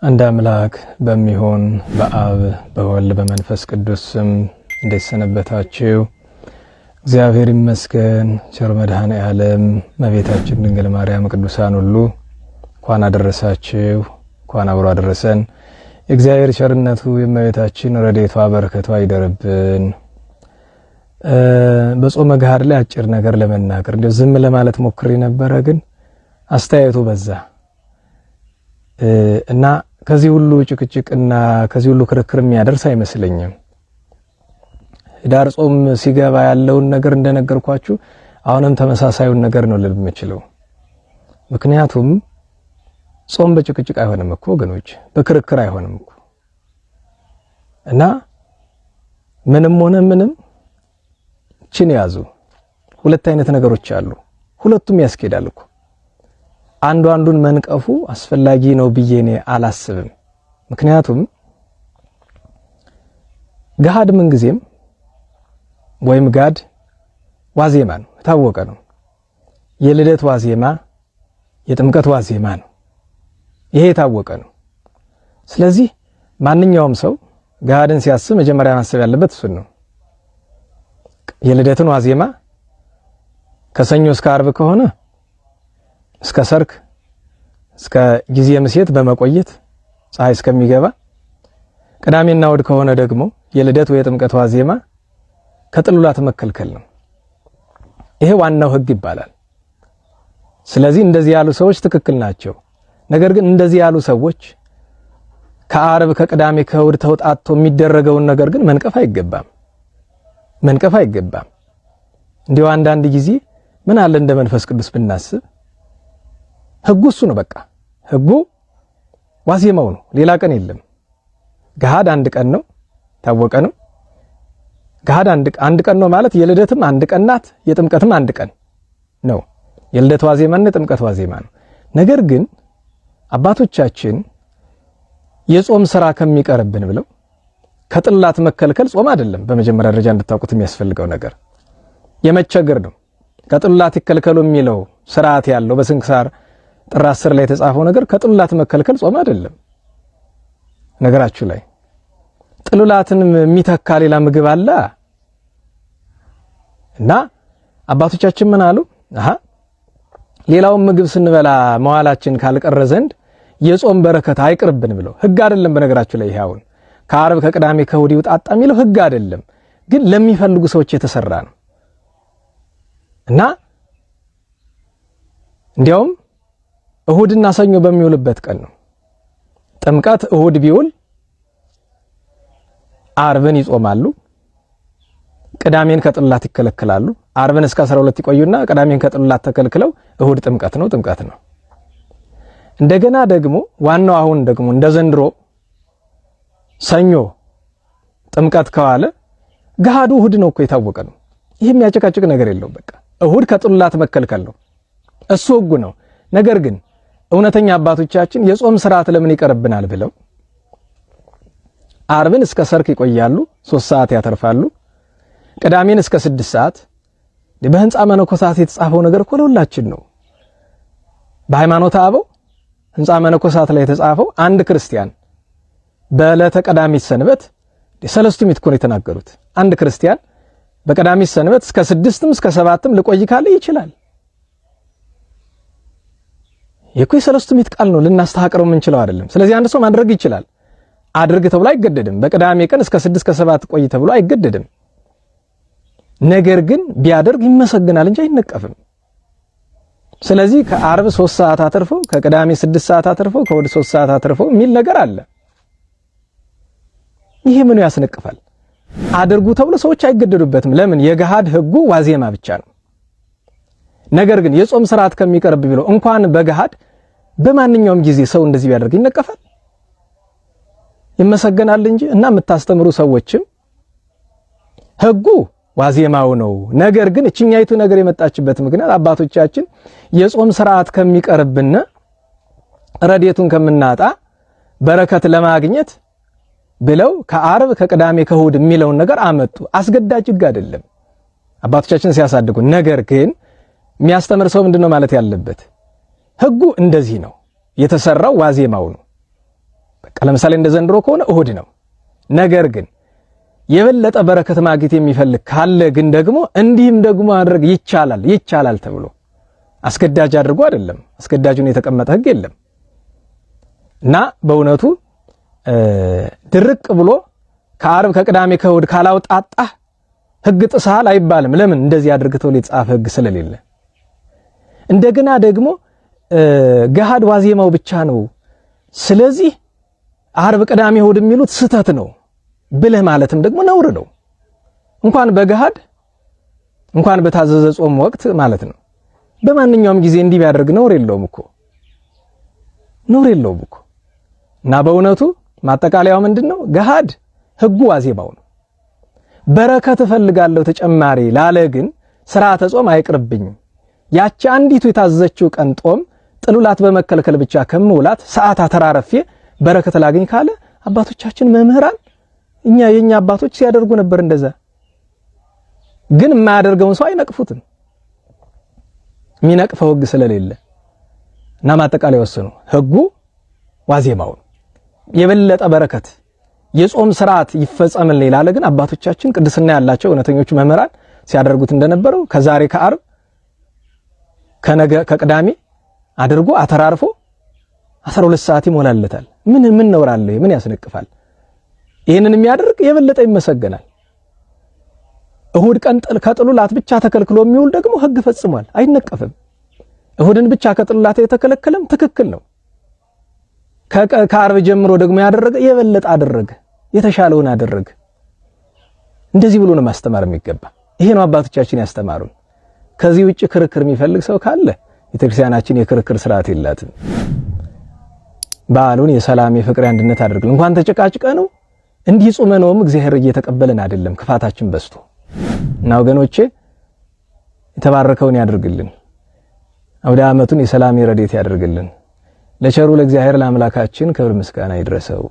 አንድ አምላክ በሚሆን በአብ በወልድ በመንፈስ ቅዱስ ስም እንደሰነበታችሁ እግዚአብሔር ይመስገን። ቸር መድኃኔ ዓለም እመቤታችን ድንግል ማርያም ቅዱሳን ሁሉ እንኳን አደረሳችሁ፣ እንኳን አብሮ አደረሰን። እግዚአብሔር ቸርነቱ የእመቤታችን ረድኤቷ በረከቷ ይደርብን። በጾመ ገሃድ ላይ አጭር ነገር ለመናገር እንደው ዝም ለማለት ሞክሬ ነበረ፣ ግን አስተያየቱ በዛ እና ከዚህ ሁሉ ጭቅጭቅና ከዚህ ሁሉ ክርክር የሚያደርስ አይመስለኝም። ዳር ጾም ሲገባ ያለውን ነገር እንደነገርኳችሁ አሁንም ተመሳሳዩን ነገር ነው ልል የምችለው። ምክንያቱም ጾም በጭቅጭቅ አይሆንም እኮ ወገኖች፣ በክርክር አይሆንም እኮ እና ምንም ሆነ ምንም ችን ያዙ። ሁለት አይነት ነገሮች አሉ፣ ሁለቱም ያስኬዳል እኮ። አንዱን መንቀፉ አስፈላጊ ነው ብዬ እኔ አላስብም። ምክንያቱም ገሃድ ምን ጊዜም ወይም ጋድ ዋዜማ ነው፣ የታወቀ ነው። የልደት ዋዜማ፣ የጥምቀት ዋዜማ ነው። ይሄ የታወቀ ነው። ስለዚህ ማንኛውም ሰው ገሃድን ሲያስብ መጀመሪያ ማሰብ ያለበት እሱን ነው። የልደትን ዋዜማ ከሰኞ እስከ ዓርብ ከሆነ እስከ ሰርክ እስከ ጊዜ ምሴት በመቆየት ፀሐይ እስከሚገባ፣ ቅዳሜና እሑድ ከሆነ ደግሞ የልደት ወይ የጥምቀት ዋዜማ ከጥሉላት መከልከል ነው። ይሄ ዋናው ሕግ ይባላል። ስለዚህ እንደዚህ ያሉ ሰዎች ትክክል ናቸው። ነገር ግን እንደዚህ ያሉ ሰዎች ከዓርብ ከቅዳሜ ከእሑድ ተውጣቶ የሚደረገውን ነገር ግን መንቀፍ አይገባም። እንዲሁ አንዳንድ ጊዜ ምን አለ እንደ መንፈስ ቅዱስ ብናስብ፣ ሕጉ እሱ ነው። በቃ ሕጉ ዋዜማው ነው፣ ሌላ ቀን የለም። ገሃድ አንድ ቀን ነው፣ ታወቀ ነው። ገሃድ አንድ ቀን ነው ማለት የልደትም አንድ ቀን ናት፣ የጥምቀትም አንድ ቀን ነው። የልደት ዋዜማና የጥምቀት ዋዜማ ነው። ነገር ግን አባቶቻችን የጾም ስራ ከሚቀርብን ብለው ከጥላት መከልከል ጾም አይደለም። በመጀመሪያ ደረጃ እንድታውቁት የሚያስፈልገው ነገር የመቸገር ነው። ከጥላት ይከልከሉ የሚለው ስርዓት ያለው በስንክሳር ጥር 10 ላይ የተጻፈው ነገር ከጥላት መከልከል ጾም አይደለም። ነገራችሁ ላይ ጥሉላትን የሚተካ ሌላ ምግብ አለ እና አባቶቻችን ምን አሉ? ሌላውን ምግብ ስንበላ መዋላችን ካልቀረ ዘንድ የጾም በረከት አይቅርብን ብለው። ሕግ አይደለም በነገራችሁ ላይ ይሄ አሁን ከዓርብ ከቅዳሜ ከእሑድ ይውጣጣ የሚለው ሕግ አይደለም፣ ግን ለሚፈልጉ ሰዎች የተሰራ ነው እና እንዲያውም እሑድና ሰኞ በሚውልበት ቀን ነው። ጥምቀት እሑድ ቢውል ዓርብን ይጾማሉ፣ ቅዳሜን ከጥላት ይከለክላሉ። ዓርብን እስከ 12 ይቆዩና ቅዳሜን ከጥላት ተከልክለው እሑድ ጥምቀት ነው። እንደገና ደግሞ ዋናው አሁን ደግሞ እንደ ዘንድሮ ሰኞ ጥምቀት ከዋለ ገሃዱ እሑድ ነው እኮ የታወቀ ነው። ይሄ የሚያጨቃጭቅ ነገር የለውም። በቃ እሑድ ከጥላት መከልከል ነው፣ እሱ ሕጉ ነው። ነገር ግን እውነተኛ አባቶቻችን የጾም ስርዓት ለምን ይቀርብናል ብለው ዓርብን እስከ ሰርክ ይቆያሉ፣ 3 ሰዓት ያተርፋሉ። ቅዳሜን እስከ 6 ሰዓት። በሕንጻ መነኮሳት የተጻፈው ነገር እኮ ለሁላችን ነው። በሃይማኖተ አበው ሕንጻ መነኮሳት ላይ የተጻፈው አንድ ክርስቲያን በዕለተ ቀዳሚት ሰንበት ሰለስቱ ምዕት እኮ ነው የተናገሩት። አንድ ክርስቲያን በቀዳሚት ሰንበት እስከ 6ም እስከ 7ም ልቆይ ካለ ይችላል። የኮ ሰለስቱ ምዕት ቃል ነው፣ ልናስተሐቅረው የምንችለው አይደለም። ስለዚህ አንድ ሰው ማድረግ ይችላል። አድርግ ተብሎ አይገደድም። በቅዳሜ ቀን እስከ 6 እስከ 7 ቆይ ተብሎ አይገደድም። ነገር ግን ቢያደርግ ይመሰግናል እንጂ አይነቀፍም። ስለዚህ ከዓርብ 3 ሰዓት አትርፎ ከቅዳሜ 6 ሰዓት አትርፎ ከእሑድ 3 ሰዓት አትርፎ የሚል ነገር አለ። ይሄ ምኑ ያስነቅፋል? አድርጉ ተብሎ ሰዎች አይገደዱበትም። ለምን? የገሃድ ሕጉ ዋዜማ ብቻ ነው። ነገር ግን የጾም ስርዓት ከሚቀርብ ቢለው እንኳን በገሃድ በማንኛውም ጊዜ ሰው እንደዚህ ቢያደርግ ይነቀፋል? ይመሰገናል እንጂ። እና የምታስተምሩ ሰዎችም ሕጉ ዋዜማው ነው። ነገር ግን እችኛይቱ ነገር የመጣችበት ምክንያት አባቶቻችን የጾም ስርዓት ከሚቀርብና ረድኤቱን ከምናጣ በረከት ለማግኘት ብለው ከዓርብ ከቅዳሜ ከእሑድ የሚለውን ነገር አመጡ። አስገዳጅ ሕግ አይደለም አባቶቻችን ሲያሳድጉ። ነገር ግን የሚያስተምር ሰው ምንድነው ማለት ያለበት? ሕጉ እንደዚህ ነው የተሰራው፣ ዋዜማው ነው። በቃ ለምሳሌ እንደ ዘንድሮ ከሆነ እሁድ ነው። ነገር ግን የበለጠ በረከት ማግኘት የሚፈልግ ካለ ግን ደግሞ እንዲህም ደግሞ ማድረግ ይቻላል ተብሎ አስገዳጅ አድርጎ አይደለም። አስገዳጁን የተቀመጠ ሕግ የለም እና በእውነቱ ድርቅ ብሎ ከዓርብ ከቅዳሜ ከእሁድ ካላውጣጣህ ሕግ ጥሰሃል አይባልም። ለምን? እንደዚህ አድርገው የተጻፈ ሕግ ስለሌለ። እንደገና ደግሞ ገሃድ ዋዜማው ብቻ ነው፣ ስለዚህ ዓርብ ቅዳሜ እሁድ የሚሉት ስህተት ነው ብለህ ማለትም ደግሞ ነውር ነው። እንኳን በገሃድ እንኳን በታዘዘ ጾም ወቅት ማለት ነው። በማንኛውም ጊዜ እንዲህ ቢያደርግ ነውር የለውም እኮ እና በእውነቱ ማጠቃለያው ምንድነው? ገሃድ ሕጉ ዋዜማው ነው። በረከት እፈልጋለሁ ተጨማሪ ላለ ግን ሥርዓተ ጾም አይቅርብኝ፣ ያቺ አንዲቱ የታዘዘችው ቀን ጦም ጥሉላት በመከልከል ብቻ ከምውላት ሰዓት አተራረፌ በረከት ላገኝ ካለ አባቶቻችን መምህራን የኛ አባቶች ሲያደርጉ ነበር እንደዛ። ግን የማያደርገውን ሰው አይነቅፉትም፣ የሚነቅፈው ሕግ ስለሌለ እና ማጠቃለያ ወሰኑ ሕጉ ዋዜማው የበለጠ በረከት የጾም ስርዓት ይፈጸምልኝ ላለ ግን አባቶቻችን ቅድስና ያላቸው እውነተኞቹ መምህራን ሲያደርጉት እንደነበረው ከዛሬ ከዓርብ ከነገ ከቅዳሜ አድርጎ አተራርፎ 12 ሰዓት ይሞላለታል። ምን ነውራለ? ምን ያስነቅፋል? ይሄንን የሚያደርግ የበለጠ ይመሰገናል። እሁድ ቀን ከጥሉላት ብቻ ተከልክሎ የሚውል ደግሞ ሕግ ፈጽሟል፣ አይነቀፍም። እሁድን ብቻ ከጥሉላት የተከለከለም ትክክል ነው። ከዓርብ ጀምሮ ደግሞ ያደረገ የበለጠ አደረገ፣ የተሻለውን አደረገ። እንደዚህ ብሎ ነው ማስተማር የሚገባ። ይሄ ነው አባቶቻችን ያስተማሩን። ከዚህ ውጪ ክርክር የሚፈልግ ሰው ካለ ቤተክርስቲያናችን የክርክር ስርዓት የላትም። በዓሉን የሰላም የፍቅር አንድነት አድርገን እንኳን ተጨቃጭቀ ነው እንዲህ ጾመነውም እግዚአብሔር እየተቀበለን አይደለም፣ ክፋታችን በዝቶ እና ወገኖቼ የተባረከውን ያድርግልን። አውደ ዓመቱን የሰላም የረድኤት ያድርግልን። ለቸሩ ለእግዚአብሔር ለአምላካችን ክብር ምስጋና ይድረሰው።